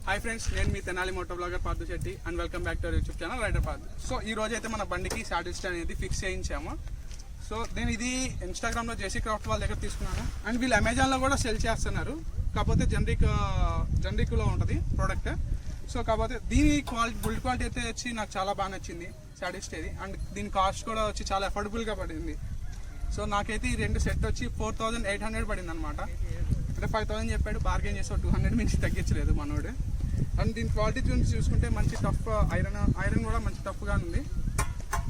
Hi friends, నేను మీ Tenali moto blogger Parthu Shetty and welcome back to our YouTube channel rider Parthu. So ఈ రోజు అయితే మన బండికి సాటిల్ స్టాండ్ అనేది ఫిక్స్ చేయించాము. సో నేను ఇది ఇన్స్టాగ్రామ్లో జేసీ క్రాఫ్ట్ వాళ్ళ దగ్గర తీసుకున్నాను అండ్ వీళ్ళు అమెజాన్లో కూడా సెల్ చేస్తున్నారు. కాకపోతే జనరిక్లో ఉంటుంది ప్రోడక్ట్. సో కాకపోతే దీని బిల్డ్ క్వాలిటీ అయితే వచ్చి నాకు చాలా బాగా నచ్చింది సాటిల్ స్టేది. అండ్ దీని కాస్ట్ కూడా వచ్చి చాలా అఫోర్డబుల్గా పడింది. సో నాకైతే ఈ రెండు సెట్ వచ్చి 4800 పడింది అనమాట. అంటే 5000 చెప్పాడు, బార్గెన్ చేసి 200 మించి తగ్గించలేదు మనోడు. అండ్ దీని క్వాలిటీ గురించి చూసుకుంటే మంచి టఫ్ ఐరన్ కూడా మంచి టఫ్గా ఉంది.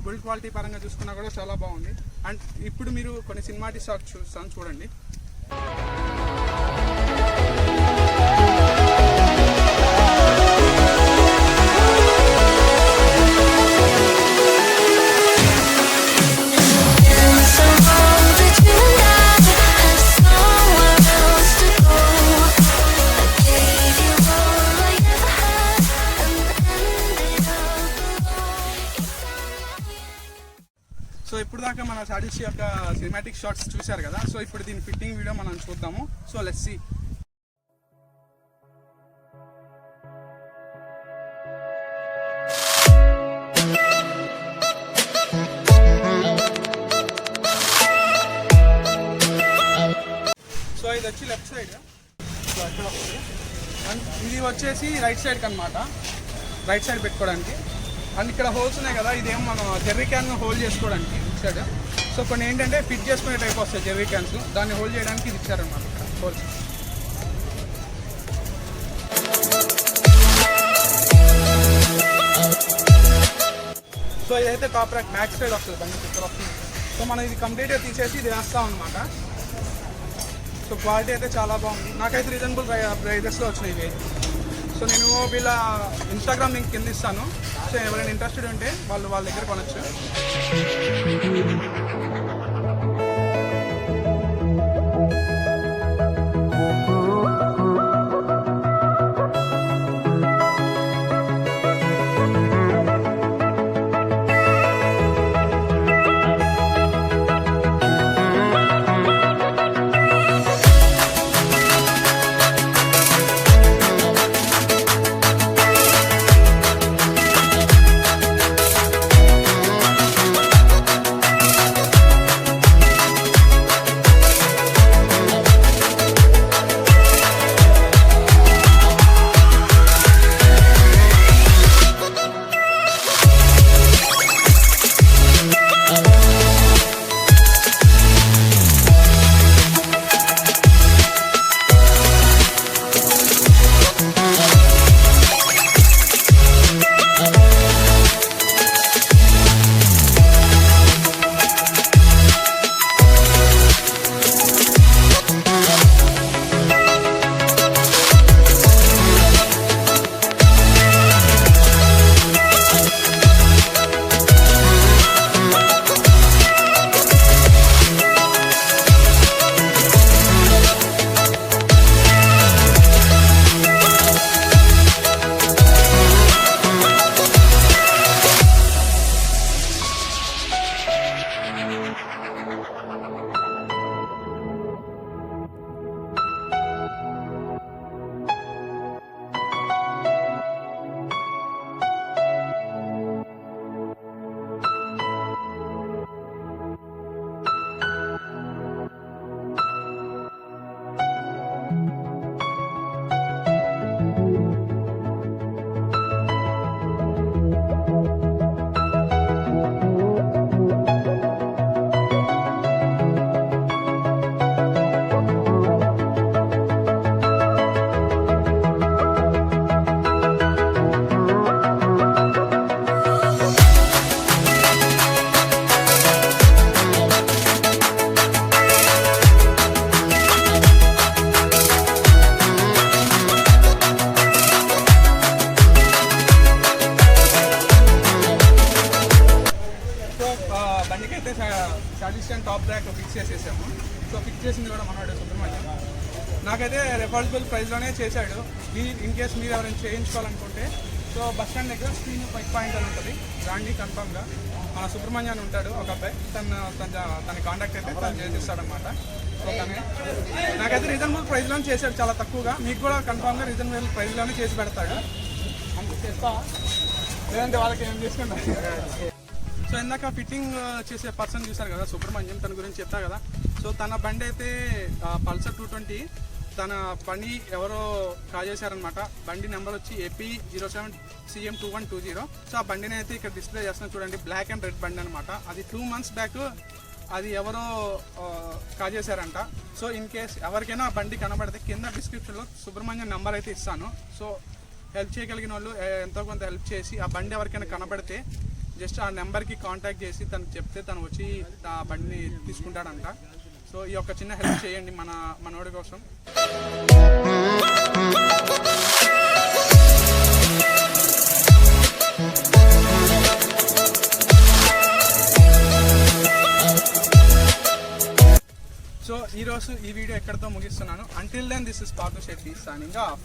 బిల్డ్ క్వాలిటీ పరంగా చూసుకున్నా కూడా చాలా బాగుంది. అండ్ ఇప్పుడు మీరు కొన్ని సినిమాటిక్ షాట్స్ చూస్తాను, చూడండి. సో ఇప్పుడు దాకా మన సాటిల్ యొక్క సినిమాటిక్ షాట్స్ చూశారు కదా. సో ఇప్పుడు దీని ఫిట్టింగ్ వీడియో మనం చూద్దాము. So let's see. సో ఇది వచ్చి లెఫ్ట్ సైడ్, అండ్ ఇది వచ్చేసి రైట్ సైడ్కి అనమాట, రైట్ సైడ్ పెట్టుకోవడానికి. అండ్ ఇక్కడ హోల్స్ ఉన్నాయి కదా, ఇదేమో మనం జెర్రీ క్యాన్ హోల్డ్ చేసుకోవడానికి ఇచ్చాడు. సో కొన్ని ఏంటంటే ఫిట్ చేసుకునే టైప్ వస్తాయి జెర్రీ క్యాన్స్, దాన్ని హోల్డ్ చేయడానికి ఇది ఇచ్చారనమాట ఇక్కడ హోల్స్. సో ఇదైతే టాప్ ర్యాక్ బ్యాక్ సైడ్ వస్తుంది బండి ఇక్కడ వస్తుంది. సో మనం ఇది కంప్లీట్గా తీసేసి ఇది వేస్తాం అనమాట. సో క్వాలిటీ అయితే చాలా బాగుంది, నాకైతే రీజనబుల్ ప్రైజెస్లో వచ్చినాయి ఇవి. సో నేను వీళ్ళ ఇన్స్టాగ్రామ్ లింక్ కింద ఇస్తాను. సో ఎవరైనా ఇంట్రెస్టెడ్ ఉంటే వాళ్ళ దగ్గర కొనొచ్చు. బండికి అయితే సాటిల్ స్టాండ్ టాప్ ర్యాక్ ఫిక్స్ చేసేసాము. సో ఫిక్స్ చేసింది కూడా మనవాడే subhramannyam. నాకైతే రిఫర్డబుల్ ప్రైస్లోనే చేశాడు. ఇన్ కేస్ మీరు ఎవరైనా చేయించుకోవాలనుకుంటే సో బస్ స్టాండ్ దగ్గర స్క్రీన్ పైక్ పాయింట్ అని ఉంటుంది, రాండి కన్ఫామ్గా. మన సుబ్రహ్మణ్యం ఉంటాడు ఒక అబ్బాయి, తన కాంటాక్ట్ అయితే తను చేసిస్తాడనమాట. సో తనే నాకైతే రీజనబుల్ ప్రైస్లోనే చేశాడు, చాలా తక్కువగా. మీకు కూడా కన్ఫామ్గా రీజనబుల్ ప్రైస్లోనే చేసి పెడతాడు. అంత చేస్తా లేదంటే వాళ్ళకి ఏం చేసుకుంటా. సో ఇందాక ఫిట్టింగ్ చేసే పర్సన్ చూసారు కదా సుబ్రహ్మణ్యం, తన గురించి చెప్తా కదా. సో తన బండి అయితే పల్సర్ 220, తన బండి ఎవరో కాజేశారనమాట. బండి నెంబర్ వచ్చి AP 07CM2120. సో ఆ బండిని అయితే ఇక్కడ డిస్ప్లే చేస్తున్నా చూడండి, బ్లాక్ అండ్ రెడ్ బండి అనమాట. అది 2 months బ్యాక్ అది ఎవరో కాజేశారంట. సో ఇన్ కేస్ ఎవరికైనా ఆ బండి కనబడితే కింద డిస్క్రిప్షన్లో సుబ్రహ్మణ్యం నెంబర్ అయితే ఇస్తాను. సో హెల్ప్ చేయగలిగిన వాళ్ళు ఎంతో కొంత హెల్ప్ చేసి ఆ బండి ఎవరికైనా కనబడితే జస్ట్ ఆ నెంబర్కి కాంటాక్ట్ చేసి తనకు చెప్తే తను వచ్చి ఆ బండిని తీసుకుంటాడంట. సో ఈ యొక్క చిన్న హెల్ప్ చేయండి మనోడి కోసం. సో ఈరోజు ఈ వీడియో ఎక్కడితో ముగిస్తున్నాను. Until then this is Parthu Shetty signing of.